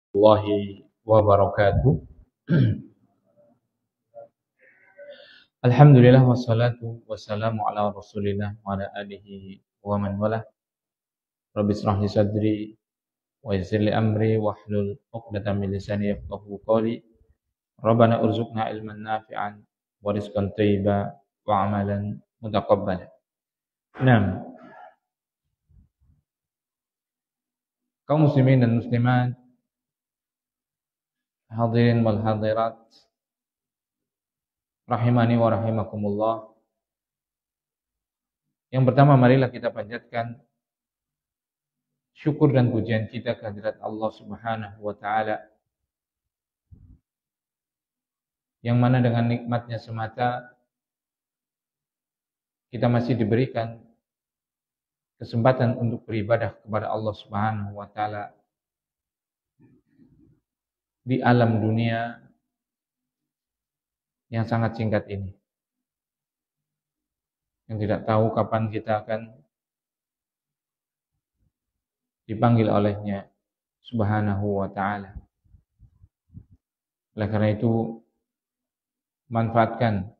Warahmatullahi wabarakatuh. Alhamdulillah wassalatu wassalamu ala Rasulillah wa ala alihi wa man walah. Rabbi israh li sadri wa yassir li amri wahlul 'uqdatam min lisani yafqahu qawli. Rabbana urzuqna ilman nafi'an wa rizqan thayyiba wa amalan mutaqabbala. Naam. Kaum muslimin dan muslimat, hadirin wal hadirat, rahimani wa rahimakumullah. Yang pertama, marilah kita panjatkan syukur dan pujian kita kehadirat Allah Subhanahu wa taala, yang mana dengan nikmatnya semata kita masih diberikan kesempatan untuk beribadah kepada Allah Subhanahu wa taala di alam dunia yang sangat singkat ini, yang tidak tahu kapan kita akan dipanggil olehnya Subhanahu wa ta'ala. Oleh karena itu, manfaatkan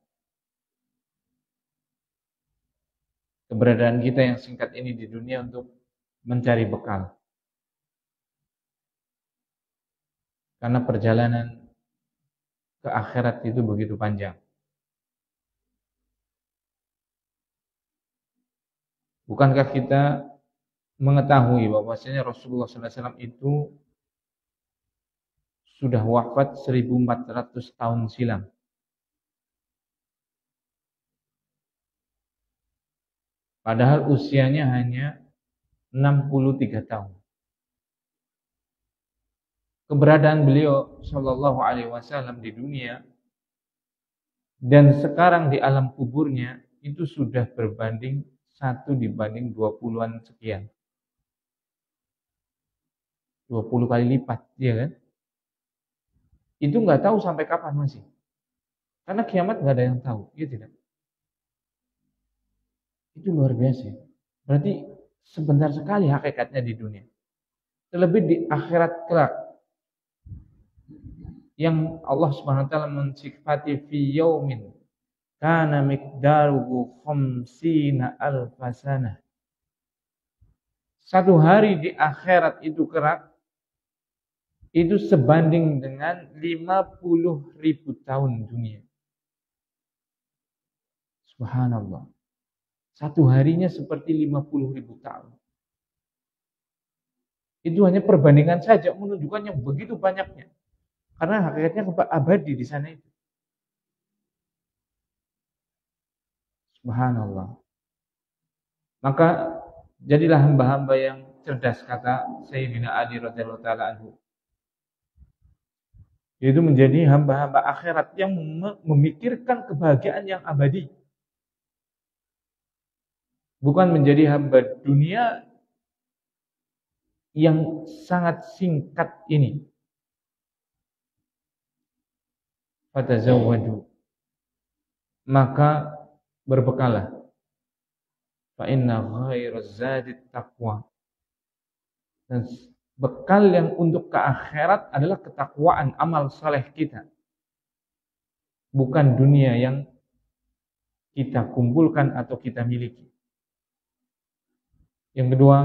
keberadaan kita yang singkat ini di dunia untuk mencari bekal. Karena perjalanan ke akhirat itu begitu panjang. Bukankah kita mengetahui bahwasanya Rasulullah SAW itu sudah wafat 1400 tahun silam. Padahal usianya hanya 63 tahun. Keberadaan beliau Shallallahu Alaihi Wasallam di dunia dan sekarang di alam kuburnya itu sudah berbanding 1:20-an sekian. 20 kali lipat, ya kan? Itu nggak tahu sampai kapan masih. Karena kiamat nggak ada yang tahu, ya tidak? Itu luar biasa. Berarti sebentar sekali hakikatnya di dunia. Terlebih di akhirat kelak, yang Allah Subhanahu wa taala mensifati fi yaumin kana miqdaruhu 50 alfasana. Satu hari di akhirat itu kelak itu sebanding dengan 50.000 tahun dunia. Subhanallah. Satu harinya seperti 50.000 tahun. Itu hanya perbandingan saja menunjukkan yang begitu banyaknya. Karena hakikatnya abadi di sana itu. Subhanallah. Maka jadilah hamba-hamba yang cerdas, kata Sayyidina Ali radhiyallahu taala anhu. Yaitu menjadi hamba-hamba akhirat yang memikirkan kebahagiaan yang abadi. Bukan menjadi hamba dunia yang sangat singkat ini. Fatazawwadu, maka berbekalah. Fa inna khairaz zadi taqwa. Dan bekal yang untuk ke akhirat adalah ketakwaan, amal saleh kita. Bukan dunia yang kita kumpulkan atau kita miliki. Yang kedua,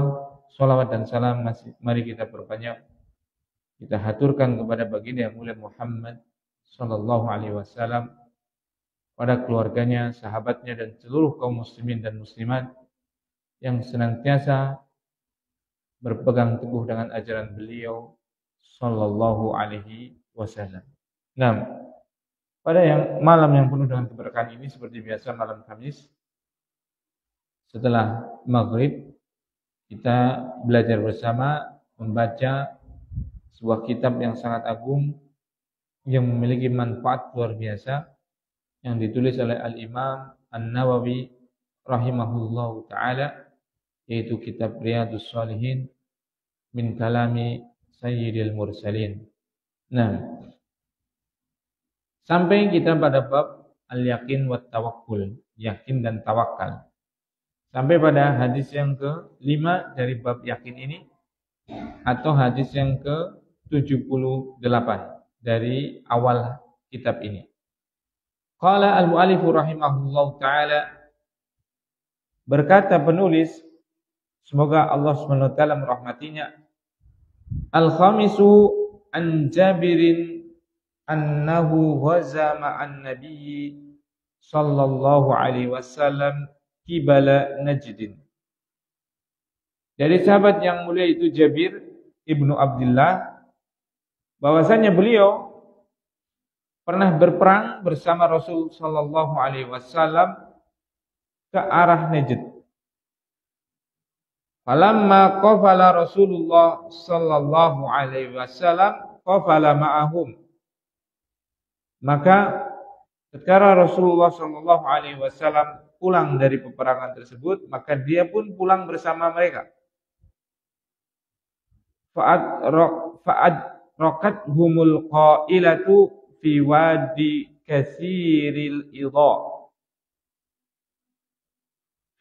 sholawat dan salam mari kita perbanyak. Kita haturkan kepada baginda yang mulia Muhammad Sallallahu Alaihi Wasallam, pada keluarganya, sahabatnya, dan seluruh kaum muslimin dan muslimat yang senantiasa berpegang teguh dengan ajaran beliau Sallallahu Alaihi Wasallam. Nah, pada malam yang penuh dengan keberkahan ini, seperti biasa malam Kamis, setelah maghrib, kita belajar bersama membaca sebuah kitab yang sangat agung, yang memiliki manfaat luar biasa, yang ditulis oleh Al-Imam An-Nawawi rahimahullahu ta'ala, yaitu kitab Riyadhus Shalihin min kalami Sayyidil Mursalin. Nah, sampai kita pada bab al-yakin wa tawakkul, yakin dan tawakal. Sampai pada hadis yang ke-5 dari bab yakin ini, atau hadis yang ke dari awal kitab ini. Qala al-mu'allif rahimahullahu taala, berkata penulis, semoga Allah Subhanahu wa taala merahmatinya, al-khamisu an Jabirin annahu ghaza ma'an nabiyyi sallallahu alaihi wasallam qibala Najdin. Dari sahabat yang mulia itu Jabir ibnu Abdullah, bahwasanya beliau pernah berperang bersama Rasul sallallahu alaihi wasallam ke arah Najd. Falamma qafala Rasulullah sallallahu alaihi wasallam qafala ma'ahum. Maka ketika Rasulullah sallallahu alaihi wasallam pulang dari peperangan tersebut, maka dia pun pulang bersama mereka. Fa'ad raqathumul qailatu fi wadi kasiril idha.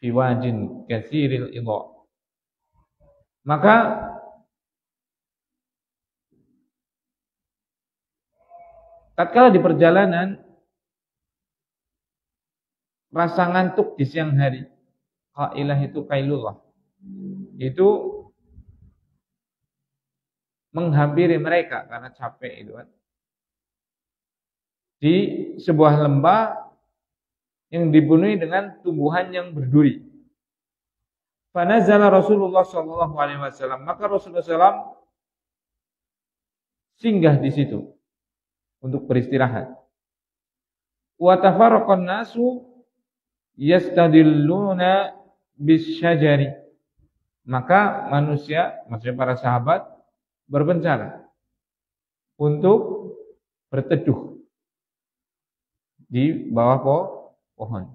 Fi wadin kasiril idha. Maka tatkala di perjalanan rasa ngantuk di siang hari, qailah itu kailullah, itu menghampiri mereka karena capek itu kan. Di sebuah lembah yang dipenuhi dengan tumbuhan yang berduri. Fanazala Rasulullah sallallahu alaihi wasallam, maka Rasulullah SAW singgah di situ untuk beristirahat. Wa tafarraqan nasu yastadilluna bisyajari. Maka manusia, maksudnya para sahabat, berpencar untuk berteduh di bawah pohon.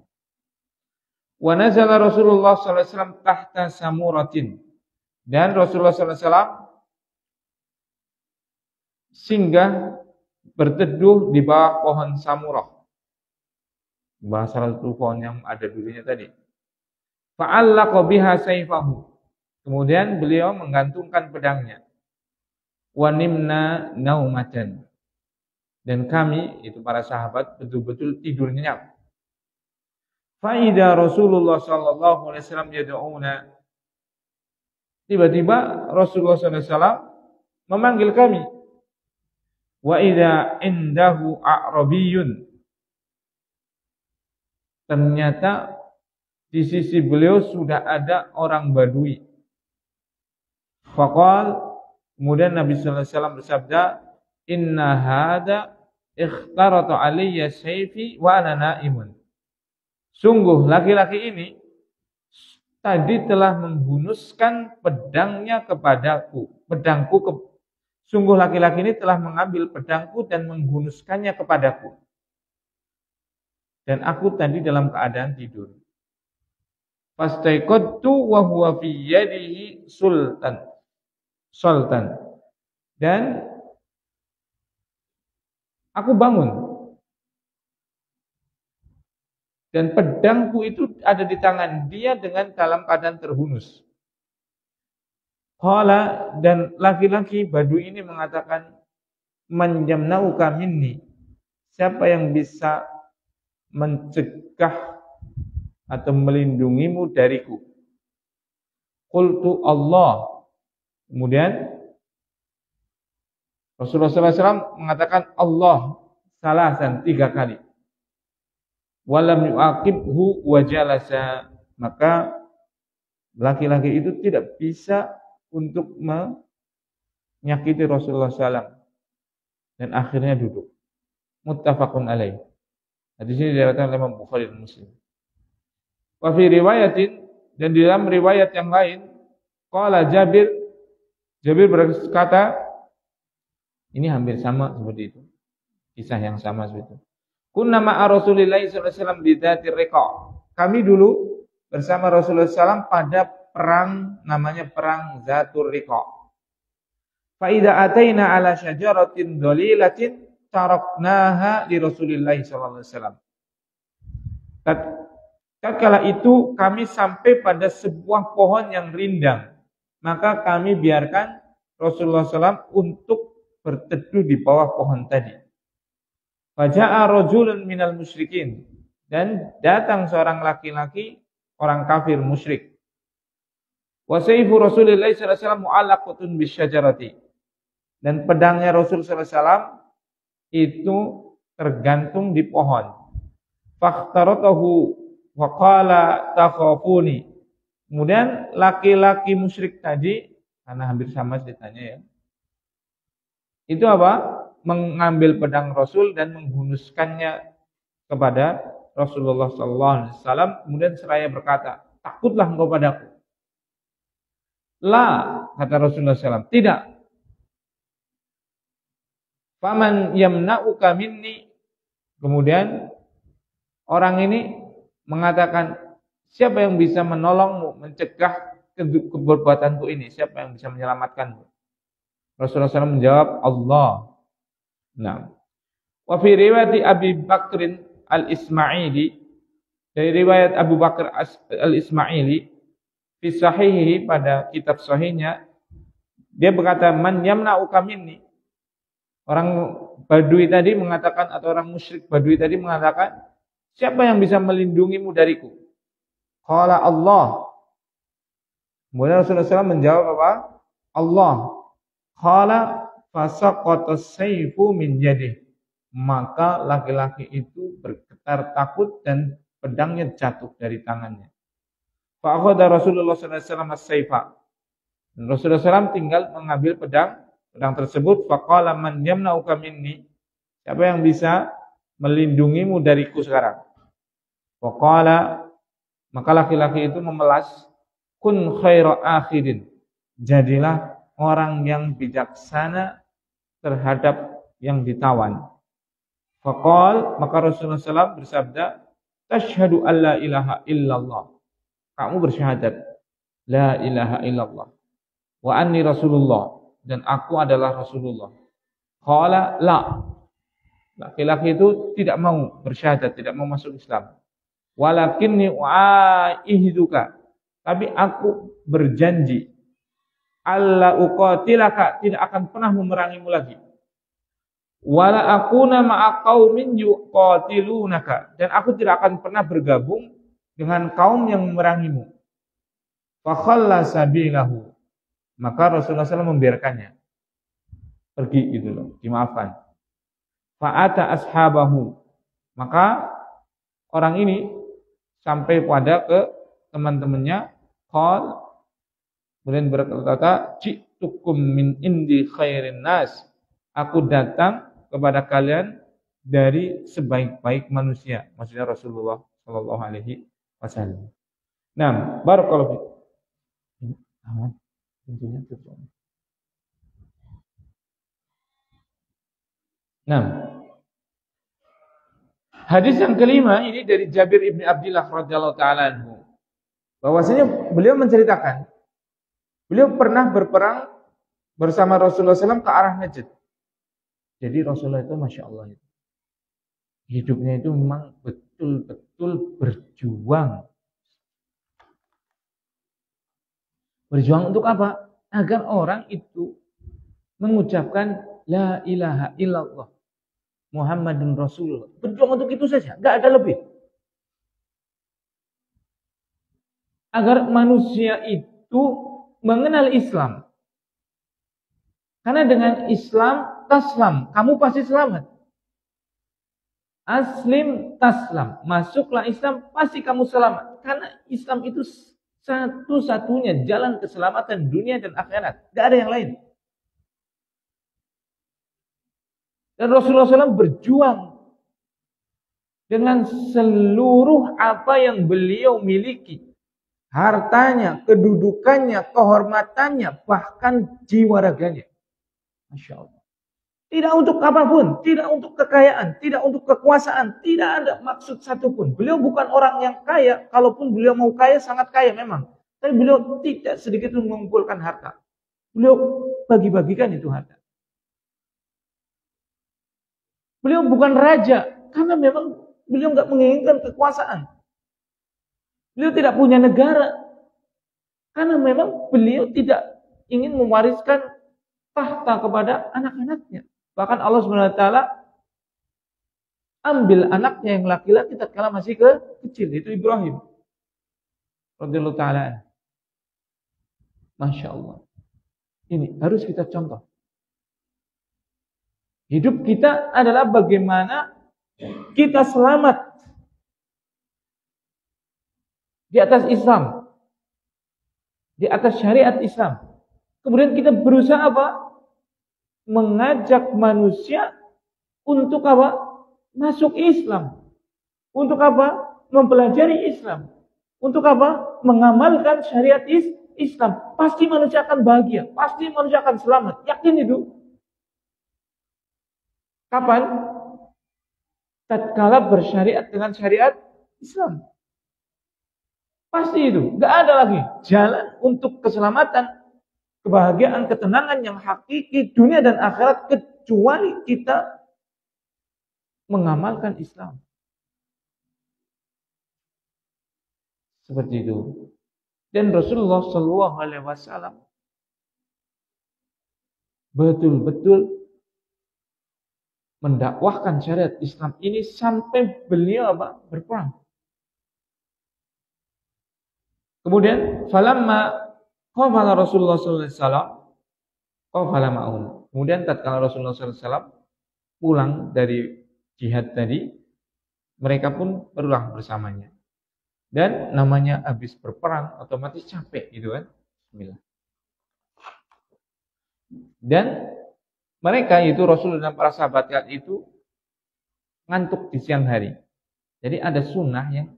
Wa nazala Rasulullah sallallahu alaihi wasallam tahta samuratin, dan Rasulullah sallallahu alaihi wasallam singgah berteduh di bawah pohon samurah, di bawah salah satu pohon yang ada dulunya tadi. Fa'allaqa biha sayfahu, kemudian beliau menggantungkan pedangnya. Wa nimna naumatan, dan kami, itu para sahabat, betul-betul tidur nyenyak. Faida Rasulullah sallallahu alaihi wasallam yad'una, tiba-tiba Rasulullah sallallahu alaihi wasallam memanggil kami. Wa idza indahu a'rabiyyun, ternyata di sisi beliau sudah ada orang Badui. Faqal, kemudian Nabi sallallahu alaihi wasallam bersabda, inna hadza ikhtarata alayya sayfi wa ana naimun. Sungguh laki-laki ini tadi telah menghunuskan pedangnya kepadaku. Sungguh laki-laki ini telah mengambil pedangku dan menghunuskannya kepadaku. Dan aku tadi dalam keadaan tidur. Fastaiqadtu wa huwa fi yadihi sultan. Dan aku bangun. Dan pedangku itu ada di tangan dia dengan dalam keadaan terhunus. Qala, dan laki-laki Badui ini mengatakan, man yamna'uka minni, siapa yang bisa mencegah atau melindungimu dariku? Qultu Allah. Kemudian Rasulullah SAW mengatakan Allah salasan, 3 kali. Walam yu'aqibhu wa jalasa, maka laki-laki itu tidak bisa untuk menyakiti Rasulullah SAW dan akhirnya duduk. Muttafaqun alaih. Hadis ini diriwayatkan oleh Imam Bukhari dan Muslim. Wa fi riwayatin, dan di dalam riwayat yang lain, qala Jabir berkata, ini hampir sama seperti itu, kisah yang sama seperti itu. Kunna ma'a Rasulillah sallallahu alaihi wasallam bidatir riqa. Kami dulu bersama Rasulullah SAW pada perang namanya perang Zatur Riqa. Fa idza ataina ala syajaratin dhalilatin taraknaha li Rasulillah sallallahu alaihi wasallam. Tatkala itu kami sampai pada sebuah pohon yang rindang, maka kami biarkan Rasulullah SAW untuk berteduh di bawah pohon tadi. Faja'a rajulun minal musyrikin, dan datang seorang laki-laki orang kafir musyrik. Wa sayfu Rasulillah sallallahu alaihi wasallam mu'allaqatun bisyajarati. Dan pedangnya Rasul sallallahu alaihi wasallam itu tergantung di pohon. Fakhtaratahu wa qala takhafuni. Kemudian laki-laki musyrik tadi, karena hampir sama ceritanya ya, itu apa? Mengambil pedang Rasul dan menghunuskannya kepada Rasulullah sallallahu alaihi wasallam. Kemudian seraya berkata, takutlah engkau padaku. La, kata Rasulullah SAW, tidak. Faman yamna'uka minni. Kemudian orang ini mengatakan, siapa yang bisa menolongmu, mencegah keperbuatanku ini? Siapa yang bisa menyelamatkanmu? Rasulullah SAW menjawab, Allah. Nah, wa fi riwayat Abi Bakrin al-Ismaili, dari riwayat Abu Bakar al-Ismaili, fi sahihi, pada kitab sahihnya, dia berkata, man yamna'uka minni. Orang Badui tadi mengatakan, atau orang musyrik Badui tadi mengatakan, siapa yang bisa melindungimu dariku? Qala Allah. Kemudian Rasulullah SAW menjawab apa? Allah. Qala fasaqata sayfu min yadihi. Maka laki-laki itu bergetar takut dan pedangnya jatuh dari tangannya. Fa'akhadha Rasulullah SAW as-sayfa. Rasulullah SAW tinggal mengambil pedang tersebut. Faqala man yamna'uka minni. Siapa yang bisa melindungimu dariku sekarang? Faqala, maka laki-laki itu memelas, kun khaira akhidin. Jadilah orang yang bijaksana terhadap yang ditawan. Faqal, maka Rasulullah SAW bersabda, tashhadu an la ilaha illallah. Kamu bersyahadat, la ilaha illallah, wa anni Rasulullah, dan aku adalah Rasulullah. Qala la. Laki-laki itu tidak mau bersyahadat, tidak mau masuk Islam. Walakinni u'aihiduka, tapi aku berjanji, alla uqatilaka, tidak akan pernah memerangimu lagi. Wala akuna ma'a qaumin yuqatilunaka, dan aku tidak akan pernah bergabung dengan kaum yang memerangimu. Fa khalla sabilahu, maka Rasulullah SAW membiarkannya pergi gitu loh, dimaafkan. Fa ata ashabahu, maka orang ini sampai pada ke teman-temannya. Qal, kemudian berkata, ji'tukum min indi khairin nas, aku datang kepada kalian dari sebaik-baik manusia, maksudnya Rasulullah sallallahu alaihi wasallam. Nah, barakallahu fiik. Pintunya tutup. Nah, hadis yang kelima ini dari Jabir ibn Abdullah radhiyallahu taala anhu. Bahwasanya beliau menceritakan, beliau pernah berperang bersama Rasulullah SAW ke arah Najd. Jadi Rasulullah itu Masya Allah, hidupnya itu memang betul-betul berjuang. Berjuang untuk apa? Agar orang itu mengucapkan la ilaha illallah Muhammadun Rasulullah. Berjuang untuk itu saja, enggak ada lebih. Agar manusia itu mengenal Islam. Karena dengan Islam taslam, kamu pasti selamat. Aslim taslam, masuklah Islam pasti kamu selamat. Karena Islam itu satu-satunya jalan keselamatan dunia dan akhirat. Tidak ada yang lain. Dan Rasulullah SAW berjuang dengan seluruh apa yang beliau miliki. Hartanya, kedudukannya, kehormatannya, bahkan jiwa raganya. Masya Allah. Tidak untuk apapun, tidak untuk kekayaan, tidak untuk kekuasaan, tidak ada maksud satupun. Beliau bukan orang yang kaya, kalaupun beliau mau kaya, sangat kaya memang. Tapi beliau tidak sedikit pun mengumpulkan harta. Beliau bagi-bagikan itu harta. Beliau bukan raja, karena memang beliau nggak menginginkan kekuasaan. Beliau tidak punya negara, karena memang beliau tidak ingin mewariskan tahta kepada anak-anaknya. Bahkan Allah SWT ambil anaknya yang laki-laki tatkala masih kecil, itu Ibrahim radhiyallahu taala. Masya Allah. Ini harus kita contoh. Hidup kita adalah bagaimana kita selamat di atas Islam, di atas syariat Islam. Kemudian kita berusaha apa? Mengajak manusia untuk apa? Masuk Islam. Untuk apa? Mempelajari Islam. Untuk apa? Mengamalkan syariat Islam. Pasti manusia akan bahagia. Pasti manusia akan selamat. Yakin itu. Kapan? Tatkala bersyariat dengan syariat Islam. Pasti itu. Gak ada lagi jalan untuk keselamatan, kebahagiaan, ketenangan yang hakiki dunia dan akhirat kecuali kita mengamalkan Islam. Seperti itu. Dan Rasulullah SAW betul-betul mendakwahkan syariat Islam ini sampai beliau apa? Berperang. Kemudian falamma qafala Rasulullah sallallahu alaihi wasallam qafala ma'hum. Kemudian tatkala Rasulullah sallallahu alaihi wasallam pulang dari jihad tadi, mereka pun berulang bersamanya. Dan namanya habis berperang otomatis capek gitu kan. Bismillah. Dan mereka itu Rasul dan para sahabat itu ngantuk di siang hari. Jadi ada sunnah yang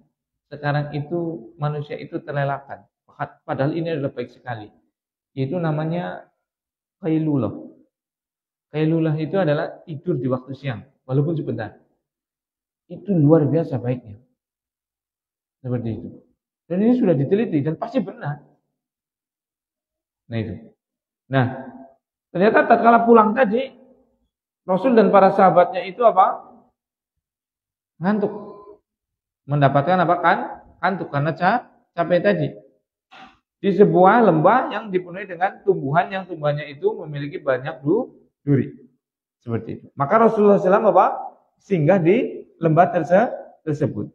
sekarang itu manusia itu terlelapkan. Padahal ini adalah baik sekali. Itu namanya qailulah. Qailulah itu adalah tidur di waktu siang, walaupun sebentar. Itu luar biasa baiknya. Seperti itu. Dan ini sudah diteliti dan pasti benar. Nah itu. Nah, ternyata tatkala pulang tadi, Rasul dan para sahabatnya itu apa? Ngantuk. Mendapatkan apa kan? Kantuk karena capek tadi. Di sebuah lembah yang dipenuhi dengan tumbuhan yang tumbuhannya itu memiliki banyak duri. Seperti itu. Maka Rasulullah SAW apa? Singgah di lembah tersebut.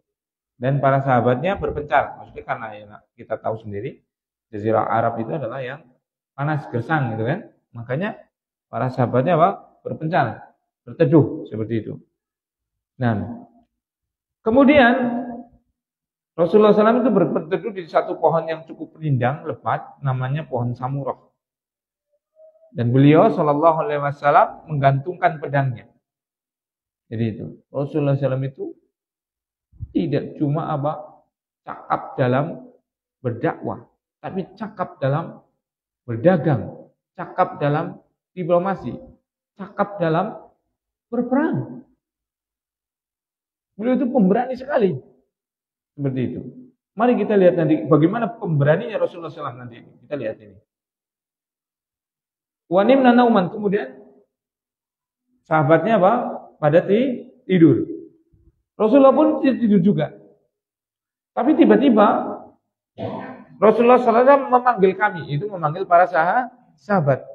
Dan para sahabatnya berpencar. Maksudnya karena ya, kita tahu sendiri Jazirah Arab itu adalah yang panas gersang gitu kan. Makanya para sahabatnya apa? Berpencar, berteduh seperti itu. Nah, kemudian Rasulullah SAW itu berteduh di satu pohon yang cukup rindang, lebat, namanya pohon samurah. Dan beliau Shallallahu Alaihi Wasallam menggantungkan pedangnya. Jadi itu Rasulullah SAW itu tidak cuma apa cakap dalam berdakwah, tapi cakap dalam berdagang, cakap dalam diplomasi, cakap dalam berperang. Beliau itu pemberani sekali. Seperti itu. Mari kita lihat nanti bagaimana pemberaninya Rasulullah SAW nanti. Kita lihat ini. Wanimna nauman, kemudian sahabatnya apa? Pada tidur. Rasulullah pun tidur juga. Tapi tiba-tiba Rasulullah SAW memanggil kami, itu memanggil para sahabat.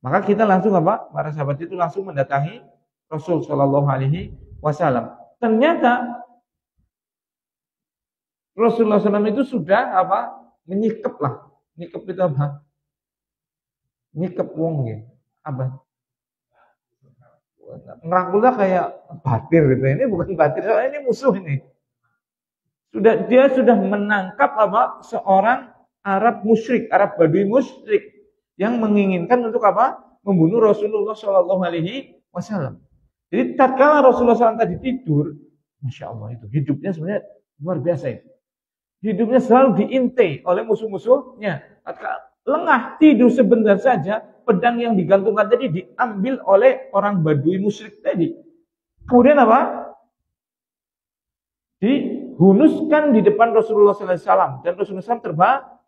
Maka kita langsung apa? Para sahabat itu langsung mendatangi Rasul Shallallahu Alaihi Wasallam. Ternyata Rasulullah SAW itu sudah apa? Menyikap lah. Nyikap itu apa? Nyikap wong ya. Apa? Ngerangkulnya kayak batir gitu. Ini bukan batir, ini musuh ini. Dia sudah menangkap apa? Seorang Arab musyrik, Arab Badui musyrik yang menginginkan untuk apa? Membunuh Rasulullah Shallallahu Alaihi Wasallam. Jadi tatkala Rasulullah SAW tadi tidur, masya Allah itu hidupnya sebenarnya luar biasa itu. Hidupnya selalu diintai oleh musuh-musuhnya. Tatkala lengah tidur sebentar saja, pedang yang digantungkan tadi diambil oleh orang Badui musyrik tadi. Kemudian apa? Dihunuskan di depan Rasulullah SAW dan Rasulullah SAW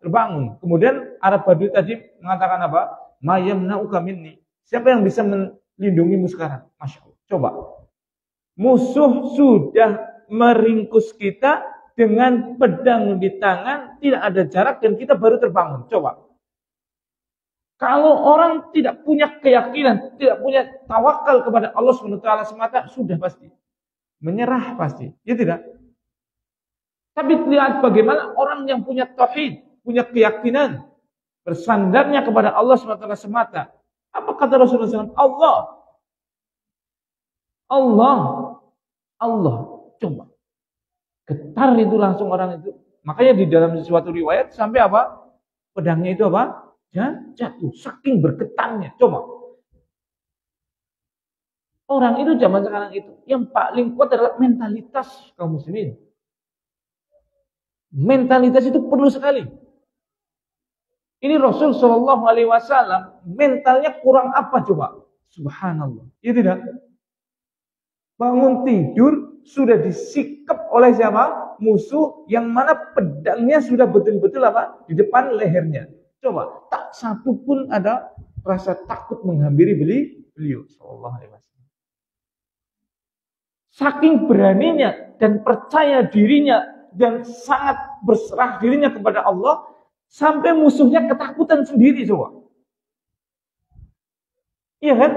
terbangun. Kemudian Arab Badui tadi mengatakan apa? Mayamna'uka minni. Siapa yang bisa melindungimu sekarang? Masya Allah. Coba. Musuh sudah meringkus kita dengan pedang di tangan, tidak ada jarak dan kita baru terbangun. Coba. Kalau orang tidak punya keyakinan, tidak punya tawakal kepada Allah SWT semata, sudah pasti menyerah pasti. Ya tidak? Tapi lihat bagaimana orang yang punya tauhid, punya keyakinan, bersandarnya kepada Allah SWT semata. Apa kata Rasulullah SAW? Allah. Coba. Getar itu langsung orang itu. Makanya di dalam suatu riwayat sampai apa? Pedangnya itu apa? Jatuh. Saking bergetarnya. Coba. Orang itu zaman sekarang itu yang paling kuat adalah mentalitas kaum muslimin. Mentalitas itu perlu sekali. Ini Rasul Shallallahu Alaihi Wasallam mentalnya kurang apa coba? Subhanallah. Ya tidak. Bangun tidur sudah disikap oleh siapa? Musuh yang mana pedangnya sudah betul-betul apa? Di depan lehernya. Coba, tak satu pun ada rasa takut menghampiri beliau Shallallahu Alaihi Wasallam. Saking beraninya dan percaya dirinya dan sangat berserah dirinya kepada Allah, sampai musuhnya ketakutan sendiri coba. Iya kan?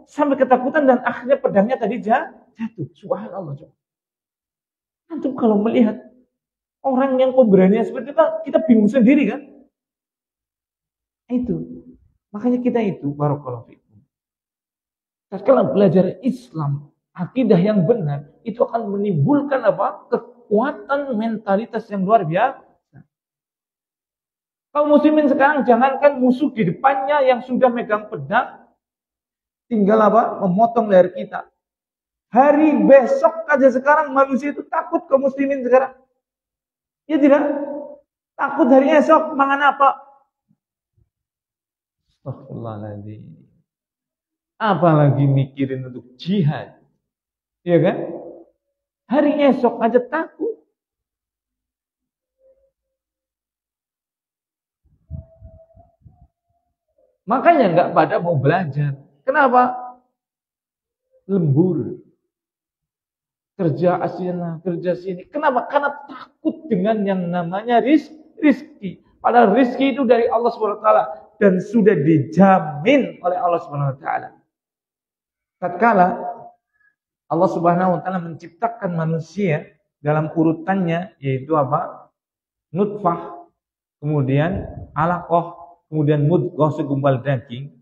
Sampai ketakutan dan akhirnya pedangnya tadi jatuh. Subhanallah coba. Antum kalau melihat orang yang pemberanian seperti itu, kita bingung sendiri kan? Itu. Makanya kita itu, barakallahu fikum. Kalau belajar Islam, akidah yang benar, itu akan menimbulkan apa? Kekuatan mentalitas yang luar biasa. Kaum muslimin sekarang jangankan musuh di depannya yang sudah megang pedang, tinggal apa? Memotong leher kita. Hari besok aja sekarang manusia itu takut kaum muslimin sekarang. Ya tidak? Takut hari esok makan apa? Astagfirullahaladzim. Apalagi mikirin untuk jihad. Iya kan? Hari esok aja takut. Makanya nggak pada mau belajar. Kenapa? Lembur. Kerja asina, kerja sini. Kenapa? Karena takut dengan yang namanya rizki. Padahal rizki itu dari Allah SWT. Dan sudah dijamin oleh Allah SWT. Tatkala Allah Subhanahu wa taala menciptakan manusia dalam urutannya, yaitu apa? Nutfah, kemudian alaqah, kemudian mudghah segumpal daging.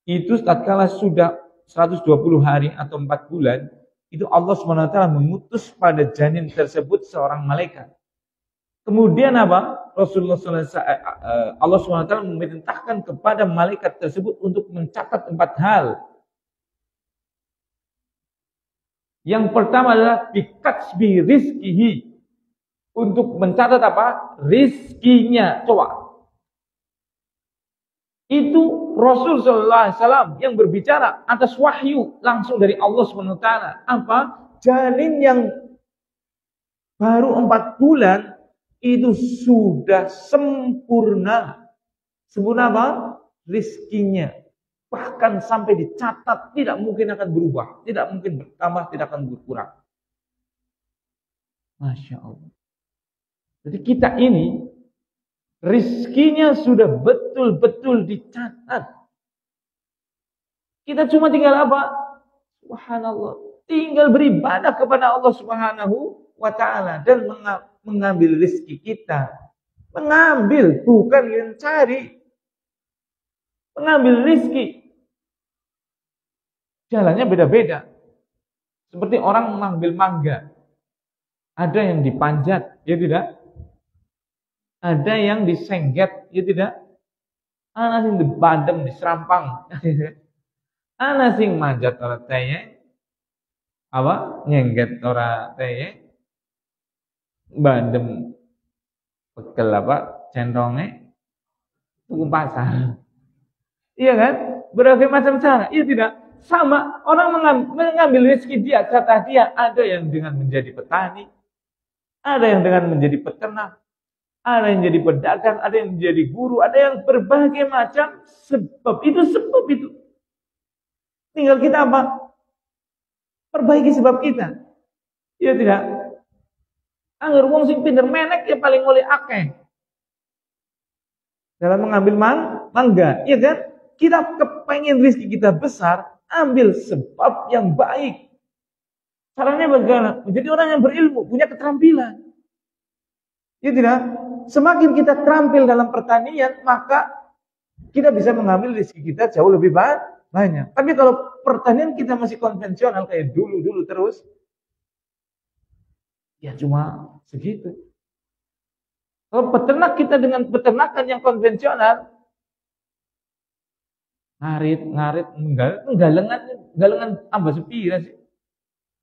Itu tatkala sudah 120 hari atau 4 bulan, itu Allah Subhanahu wa taala mengutus pada janin tersebut seorang malaikat. Kemudian apa? Allah Subhanahu wa taala memerintahkan kepada malaikat tersebut untuk mencatat 4 hal. Yang pertama adalah bikatsbi rizkihi. Untuk mencatat apa? Rizkinya. Coba. Itu Rasul sallallahu alaihi wasallam yang berbicara atas wahyu langsung dari Allah Subhanahu wa taala. Apa? Janin yang baru 4 bulan itu sudah sempurna. Sempurna apa? Rizkinya. Bahkan sampai dicatat tidak mungkin akan berubah, tidak mungkin bertambah, tidak akan berkurang. Masya Allah. Jadi kita ini rizkinya sudah betul-betul dicatat. Kita cuma tinggal apa? Subhanallah. Tinggal beribadah kepada Allah Subhanahu wa taala dan mengambil rizki kita. Mengambil, bukan mencari. Mengambil rizki. Jalannya beda-beda. Seperti orang mengambil mangga. Ada yang dipanjat, ya tidak? Ada yang disengget, ya tidak? Ana sing dibadem, diserampang. Ana sing manjat ora teye. Apa? Nyengget ora teye. Badem pekel apa? Centonge tuku pasar. Iya kan? Berbagai macam cara. Iya tidak? Sama, orang mengambil rezeki dia, kata dia, ada yang dengan menjadi petani, ada yang dengan menjadi peternak, ada yang jadi pedagang, ada yang menjadi guru, ada yang berbagai macam sebab itu. Tinggal kita apa? Perbaiki sebab kita. Iya tidak? Angger wong sing pinter menek ya paling oleh akeh. Dalam mengambil mangga, iya kan? kita kepengen rezeki kita besar, ambil sebab yang baik. Caranya bagaimana? Menjadi orang yang berilmu, punya keterampilan. Ya tidak? Semakin kita terampil dalam pertanian, maka kita bisa mengambil rezeki kita jauh lebih banyak. Tapi kalau pertanian kita masih konvensional kayak dulu-dulu terus, ya cuma segitu. Kalau peternak kita dengan peternakan yang konvensional, ngarit, galengan tambah sepi sih.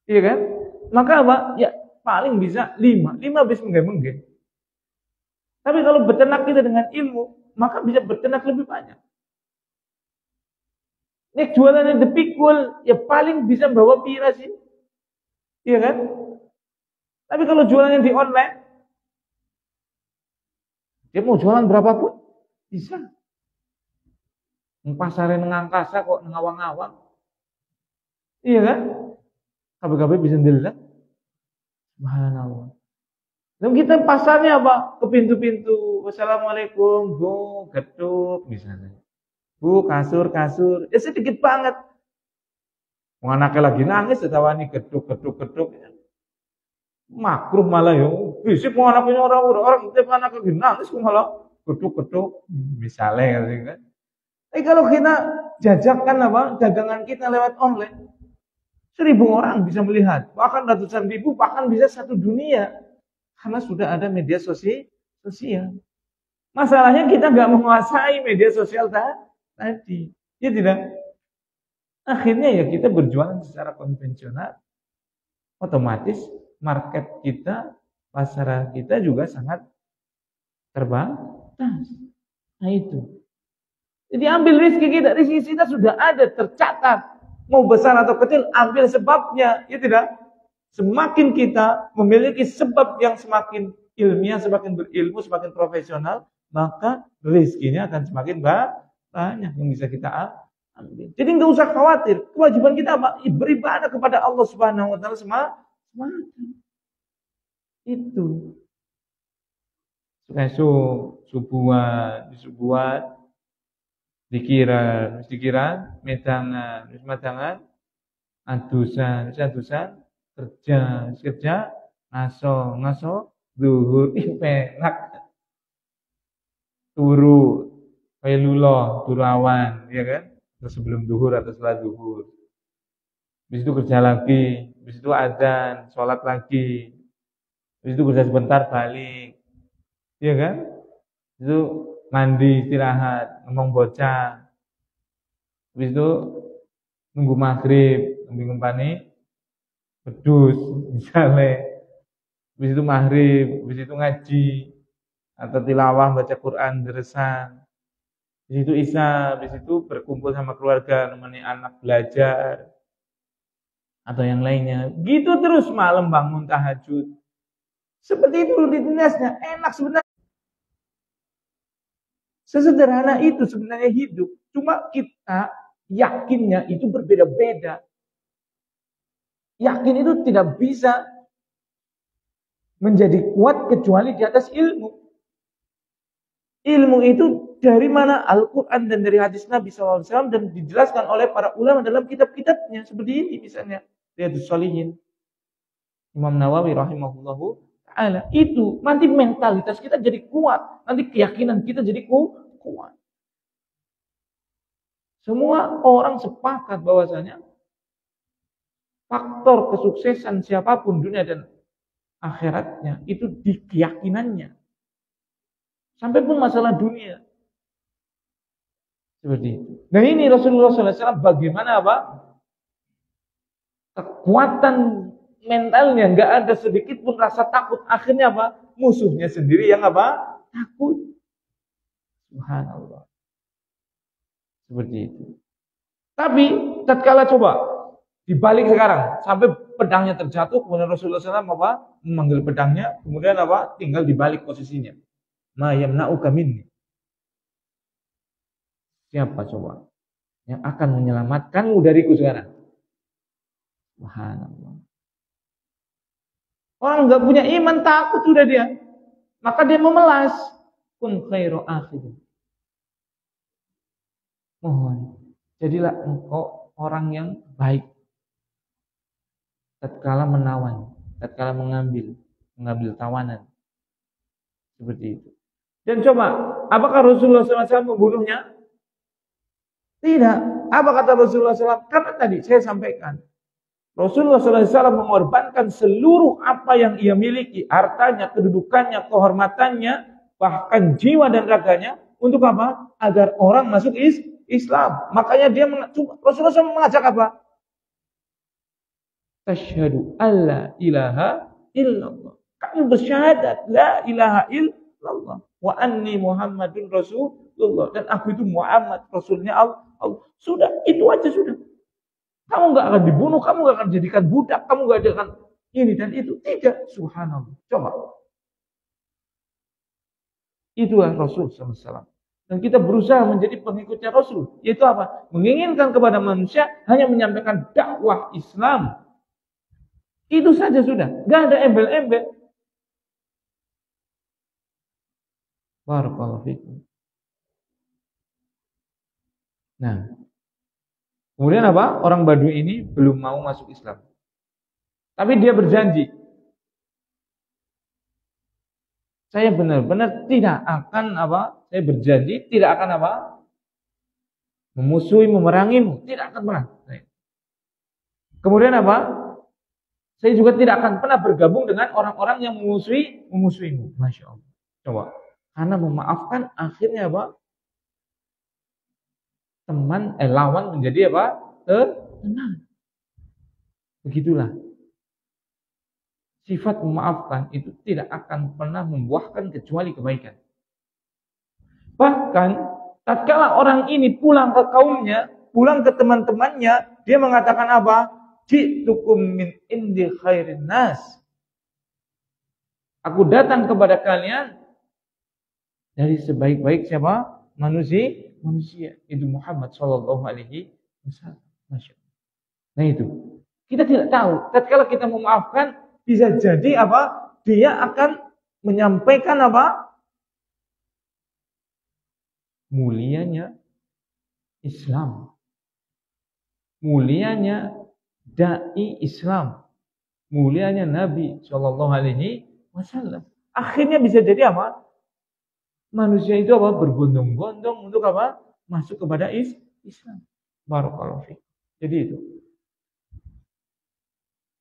Iya kan? Maka apa? Ya paling bisa 5 bis menggeng-menggeng. Tapi kalau beternak kita dengan ilmu, maka bisa beternak lebih banyak. Nek jualannya The Pikul, ya paling bisa bawa pira sih. Iya kan? Tapi kalau jualannya di online, dia mau jualan berapapun, bisa. Pasarnya ngangkasa kok, ngawang-ngawang. Iya kan? Kabeh-kabeh bisa ndelok. Subhanallah. Lalu kita pasarnya apa? Ke pintu-pintu. Wassalamualaikum, Bu, geduk misalnya. Bu, kasur. Ya sedikit banget. Mau anaknya lagi nangis, ditawani geduk. Makruh malah ya. Bisik mau anaknya orang tiap anak lagi nangis, malah geduk. Misalnya kan. Kalau kita jajakan apa? Dagangan kita lewat online. 1.000 orang bisa melihat. Bahkan ratusan ribu, bahkan bisa satu dunia. Karena sudah ada media sosial. Masalahnya kita nggak menguasai media sosial tadi. Ya tidak. Akhirnya ya kita berjualan secara konvensional. Otomatis market kita, pasar kita juga sangat terbatas. Nah itu. Jadi ambil rezeki kita sudah ada tercatat. Mau besar atau kecil, ambil sebabnya. Ya tidak. Semakin kita memiliki sebab yang semakin ilmiah, semakin berilmu, semakin profesional, maka rezekinya akan semakin banyak yang bisa kita ambil. Jadi nggak usah khawatir. Kewajiban kita apa? Beribadah kepada Allah Subhanahu Wa Taala semata. Itu. Subuhan, dikiran, medangan, adusan, kerja, ngaso, zuhur, penak, turu, pailuloh, turu awan, ya kan? Terus sebelum zuhur atau setelah zuhur. Habis itu kerja lagi, habis itu adzan, sholat lagi, habis itu kerja sebentar balik, ya kan? Itu mandi, istirahat, ngomong bocah, habis itu nunggu maghrib, ngumpani pedus, misalnya, habis itu maghrib, habis itu ngaji, atau tilawah, baca Quran, deresan, habis itu isya, habis itu berkumpul sama keluarga, nemani anak belajar, atau yang lainnya. Gitu terus malam bangun tahajud. Seperti itu rutinitasnya, enak sebenarnya. Sesederhana itu sebenarnya hidup. Cuma kita yakinnya itu berbeda-beda. Yakin itu tidak bisa menjadi kuat kecuali di atas ilmu. Ilmu itu dari mana? Al-Quran dan dari hadis Nabi SAW dan dijelaskan oleh para ulama dalam kitab-kitabnya. Seperti ini misalnya. Riyadhus Shalihin. Imam Nawawi rahimahullahu ta'ala. Itu nanti mentalitas kita jadi kuat. Nanti keyakinan kita jadi kuat. Semua orang sepakat bahwasanya faktor kesuksesan siapapun dunia dan akhiratnya itu di keyakinannya. Sampai pun masalah dunia. Seperti itu. Nah ini Rasulullah SAW bagaimana apa? Kekuatan mentalnya nggak ada sedikit pun rasa takut. Akhirnya apa? Musuhnya sendiri yang apa? Takut. Subhanallah. Seperti itu. Tapi tatkala coba dibalik sekarang sampai pedangnya terjatuh, kemudian Rasulullah SAW apa? Memanggil pedangnya, kemudian apa? Tinggal dibalik posisinya. Ma yamna'uka minni. Siapa coba yang akan menyelamatkanmu dariku sekarang? Subhanallah. Orang nggak punya iman, takut sudah dia. Maka dia memelas. Kun khairu akhirin. Mohon, jadilah engkau orang yang baik tatkala menawan, tatkala mengambil tawanan seperti itu. Dan coba, apakah Rasulullah SAW membunuhnya? Tidak. Apa kata Rasulullah SAW? Karena tadi saya sampaikan, Rasulullah SAW mengorbankan seluruh apa yang ia miliki, hartanya, kedudukannya, kehormatannya, bahkan jiwa dan raganya, untuk apa? Agar orang masuk Islam. Makanya Rasulullah SAW mengajak apa? Tasyhadu alla ilaha illallah. Kamu bersyahadat la ilaha illallah wa anni Muhammadun Rasulullah, dan aku itu Muhammad, Rasulnya Allah. Sudah, itu aja sudah. Kamu nggak akan dibunuh, kamu nggak akan dijadikan budak, kamu nggak akan ini dan itu. Tidak, subhanallah. Coba. Itulah Rasul SAW. Dan kita berusaha menjadi pengikutnya Rasul. Yaitu apa? Menginginkan kepada manusia hanya menyampaikan dakwah Islam. Itu saja sudah. Nggak ada embel-embel. Barakallahu fikum. Nah, kemudian apa? Orang Badui ini belum mau masuk Islam. Tapi dia berjanji, saya benar-benar tidak akan apa? Saya berjanji tidak akan apa? Memusuhi, memerangimu, tidak akan pernah. Kemudian apa? Saya juga tidak akan pernah bergabung dengan orang-orang yang memusuhimu. Masya Allah. Coba. Karena memaafkan akhirnya apa? Lawan menjadi apa? Tenang. Begitulah. Sifat memaafkan itu tidak akan pernah membuahkan kecuali kebaikan. Bahkan tatkala orang ini pulang ke kaumnya, pulang ke teman-temannya, dia mengatakan apa? Ji'tukum min indi khairin nas. Aku datang kepada kalian dari sebaik-baik siapa? Manusia. Itu Muhammad sallallahu alaihi wasallam. Nah itu. Kita tidak tahu. Tatkala kita memaafkan, bisa jadi apa? Dia akan menyampaikan apa? Mulianya Islam. Mulianya dai Islam. Mulianya Nabi sallallahu alaihi wasallam. Akhirnya bisa jadi apa? Manusia itu apa? Berbondong-bondong untuk apa? Masuk kepada Islam. Barakallahu fiik. Jadi itu.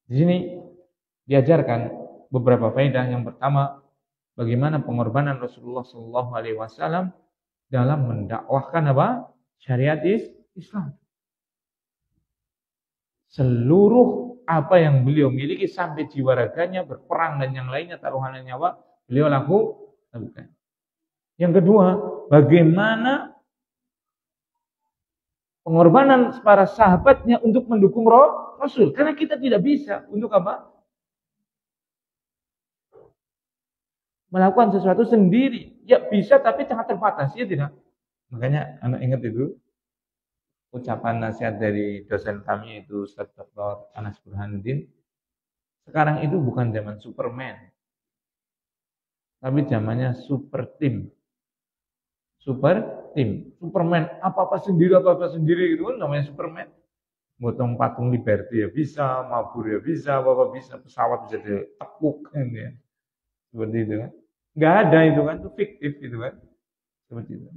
Di sini diajarkan beberapa faedah. Yang pertama, bagaimana pengorbanan Rasulullah Shallallahu Alaihi Wasallam dalam mendakwahkan apa? Syariat Islam. Seluruh apa yang beliau miliki sampai jiwa raganya, berperang dan yang lainnya, taruhannya nyawa, beliau lakukan. Yang kedua, bagaimana pengorbanan para sahabatnya untuk mendukung Rasul. Karena kita tidak bisa untuk apa? Melakukan sesuatu sendiri. Ya bisa tapi sangat terbatas. Ya tidak? Makanya anak ingat itu ucapan nasihat dari dosen kami itu Ustaz Dr. Anas Burhanuddin. Sekarang itu bukan zaman Superman. Tapi zamannya super team. Superman apa-apa sendiri gitu kan namanya Superman. Motong patung Liberty ya bisa, mabur ya bisa, apa bisa, pesawat bisa ditepuk kan ya. Seperti itu kan. Enggak ada itu kan, itu fiktif gitu kan. Seperti itu.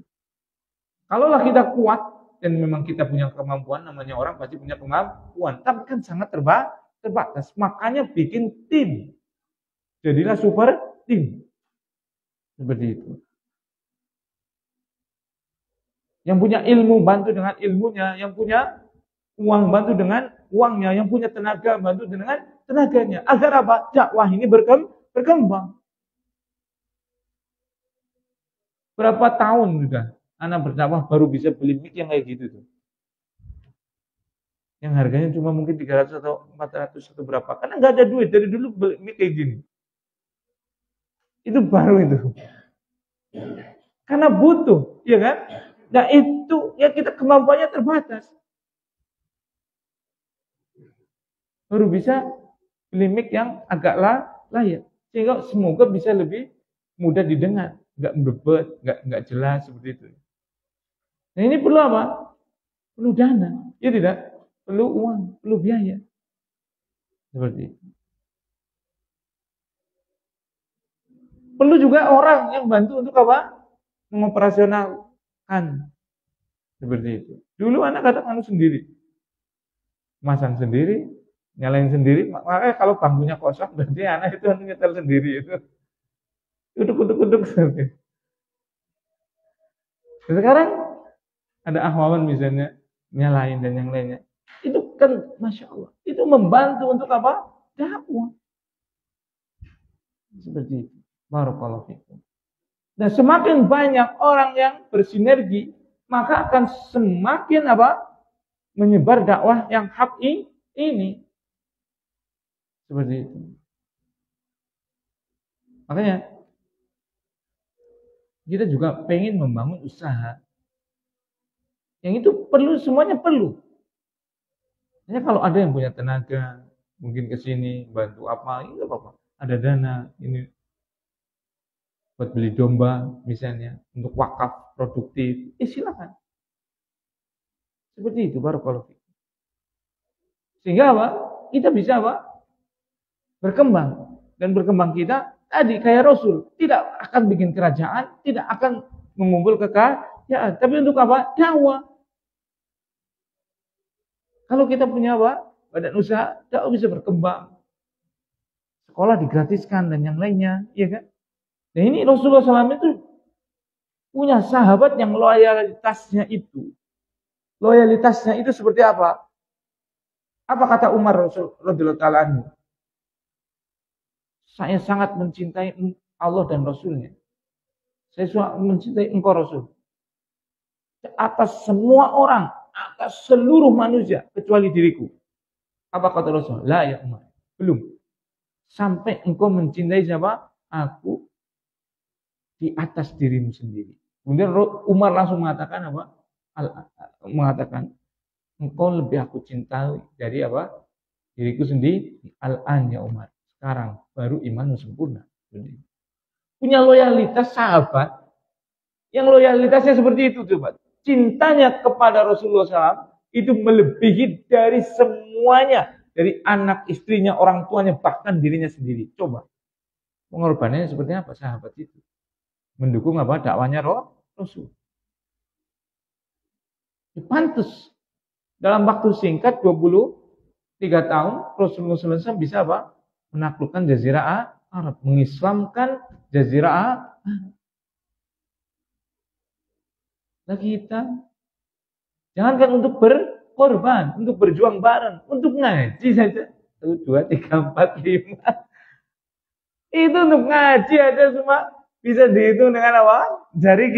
Kalaulah kita kuat dan memang kita punya kemampuan, namanya orang pasti punya kemampuan, tapi kan sangat terbatas. Makanya bikin tim. Jadilah super tim. Seperti itu. Yang punya ilmu bantu dengan ilmunya, yang punya uang bantu dengan uangnya, yang punya tenaga bantu dengan tenaganya. Agar apa? Dakwah ini berkembang. Berapa tahun sudah anak berdakwah baru bisa beli mic yang kayak gitu tuh. Yang harganya cuma mungkin 300 atau 400 atau berapa. Karena nggak ada duit, dari dulu beli mic kayak gini. Itu baru itu. Karena butuh, ya kan? Nah itu ya kita kemampuannya terbatas. Baru bisa beli mic yang agak layak. Sehingga semoga bisa lebih mudah didengar. Nggak berbet, nggak jelas seperti itu. Nah ini perlu apa? perlu dana, ya tidak, perlu uang, perlu biaya. Seperti itu. Perlu juga orang yang bantu untuk apa? Mengoperasionalkan. Seperti itu. Dulu anak kadang sendiri. Masang sendiri, nyalain sendiri. Makanya kalau bangkunya kosong, berarti anak itu nyetel sendiri itu. Uduk. Sekarang ada ahwaman misalnya, nyalain dan yang lainnya. Itu kan Masya Allah. Itu membantu untuk apa? Dakwah. Seperti itu. Barakallahu fikum. Dan semakin banyak orang yang bersinergi, maka akan semakin apa? Menyebar dakwah yang hak ini. Seperti itu. Makanya kita juga pengen membangun usaha. Yang itu perlu, semuanya perlu. Hanya kalau ada yang punya tenaga, mungkin ke sini bantu apa, itu apa-apa. Ada dana ini buat beli domba misalnya, untuk wakaf produktif, silakan. Seperti itu barakallahu fikum. Sehingga apa? Kita bisa apa? Berkembang. Dan berkembang kita tadi kayak Rasul, tidak akan bikin kerajaan, tidak akan mengumpul kekayaan, tapi untuk apa? Dakwah. Kalau kita punya apa? Badan usaha, dakwah bisa berkembang. Sekolah digratiskan dan yang lainnya, iya kan? Nah ini Rasulullah SAW itu punya sahabat yang loyalitasnya itu. Loyalitasnya itu seperti apa? Apa kata Umar radhiyallahu ta'ala anhu? Saya sangat mencintai Allah dan Rasulnya. Saya sangat mencintai engkau Rasul. Atas semua orang, atas seluruh manusia, kecuali diriku. Apa kata Rasul? La ya Umar. Belum. Sampai engkau mencintai siapa? Aku di atas dirimu sendiri. Kemudian Umar langsung mengatakan apa? Mengatakan, engkau lebih aku cintai dari apa? Diriku sendiri. Al-an ya Umar. Sekarang baru imanmu sempurna. Punya loyalitas sahabat yang loyalitasnya seperti itu coba. Cintanya kepada Rasulullah SAW itu melebihi dari semuanya, dari anak, istrinya, orang tuanya, bahkan dirinya sendiri. Coba pengorbanannya seperti apa sahabat itu? Mendukung apa? Dakwanya Rasul. Pantas dalam waktu singkat 23 tahun Rasulullah SAW bisa apa? Menaklukkan Jazirah Arab, mengislamkan Jazirah Arab. Nah kita jangankan untuk berkorban, untuk berjuang bareng, untuk ngaji saja 1, 2, 3, 4, 5. Itu untuk ngaji aja semua bisa dihitung dengan apa? Jari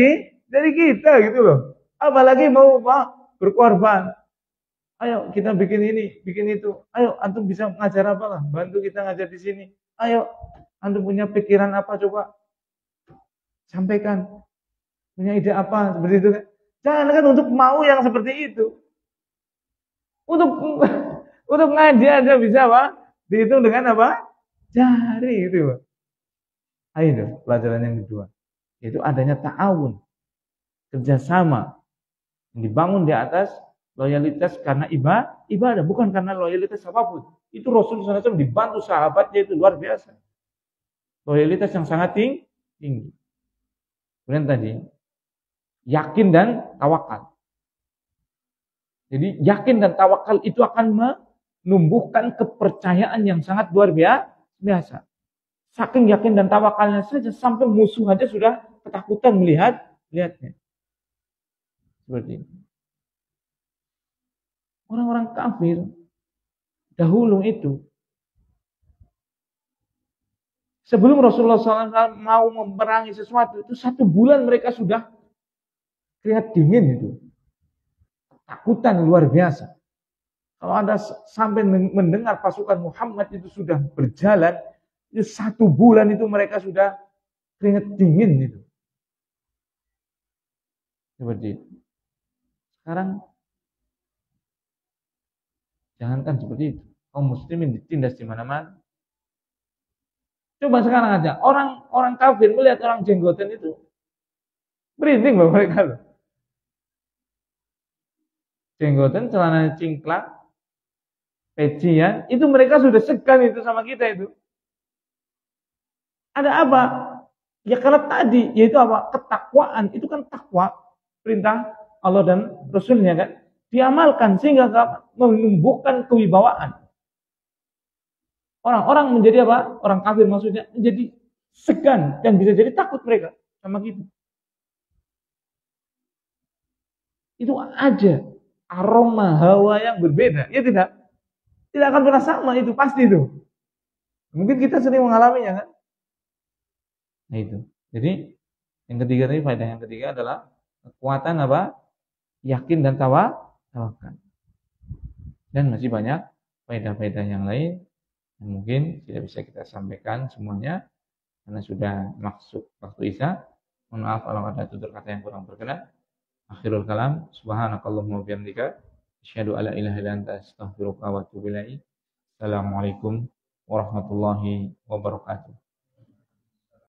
kita gitu loh. Apalagi mau apa? Berkorban. Ayo kita bikin ini, bikin itu. Ayo antum bisa ngajar apa lah? Bantu kita ngajar di sini. Ayo antum punya pikiran apa coba? Sampaikan. Punya ide apa seperti itu kan? Jangan kan untuk mau yang seperti itu. Untuk ngaji aja bisa apa? Dihitung dengan apa? Jari itu. Ayo pelajaran yang kedua. Yaitu adanya ta'awun. Kerjasama. Yang dibangun di atas loyalitas karena ibadah, bukan karena loyalitas apapun. Itu Rasulullah SAW dibantu sahabatnya itu luar biasa. Loyalitas yang sangat tinggi. Kemudian tadi, yakin dan tawakal. Jadi yakin dan tawakal itu akan menumbuhkan kepercayaan yang sangat luar biasa. Saking yakin dan tawakalnya saja sampai musuh aja sudah ketakutan melihatnya. Seperti ini. Orang-orang kafir dahulu itu sebelum Rasulullah SAW mau memerangi sesuatu itu 1 bulan mereka sudah keringat dingin itu, takutan luar biasa. Kalau Anda sampai mendengar pasukan Muhammad itu sudah berjalan, itu 1 bulan itu mereka sudah keringat dingin itu. Seperti itu. Sekarang jangankan seperti itu, kaum muslimin ditindas di mana-mana. Coba sekarang aja, orang kafir melihat orang jenggotan itu, merinding loh mereka loh. jenggotan, celana cingklak, pecian, itu mereka sudah segan itu sama kita itu. Ada apa? Ya karena tadi, yaitu apa? Ketakwaan, itu kan takwa, perintah Allah dan Rasulnya kan, diamalkan sehingga menumbuhkan kewibawaan. Orang-orang menjadi apa? Orang kafir maksudnya menjadi segan dan bisa jadi takut mereka sama kita. Itu ada aroma hawa yang berbeda, ya tidak? Tidak akan pernah sama itu, pasti itu. Mungkin kita sering mengalaminya kan? Nah itu. Jadi yang ketiga tadi, faedah yang ketiga adalah kekuatan apa? Yakin dan tawakal. Dan masih banyak faedah-faedah yang lain yang mungkin tidak bisa kita sampaikan semuanya karena sudah masuk waktu Isya. Mohon maaf kalau ada tutur kata yang kurang berkenan. Akhirul kalam, subhanakallahumma wa bihamdika, asyhadu alla ilaha illa anta, astaghfiruka wa atubu ilaik. Assalamualaikum warahmatullahi wabarakatuh.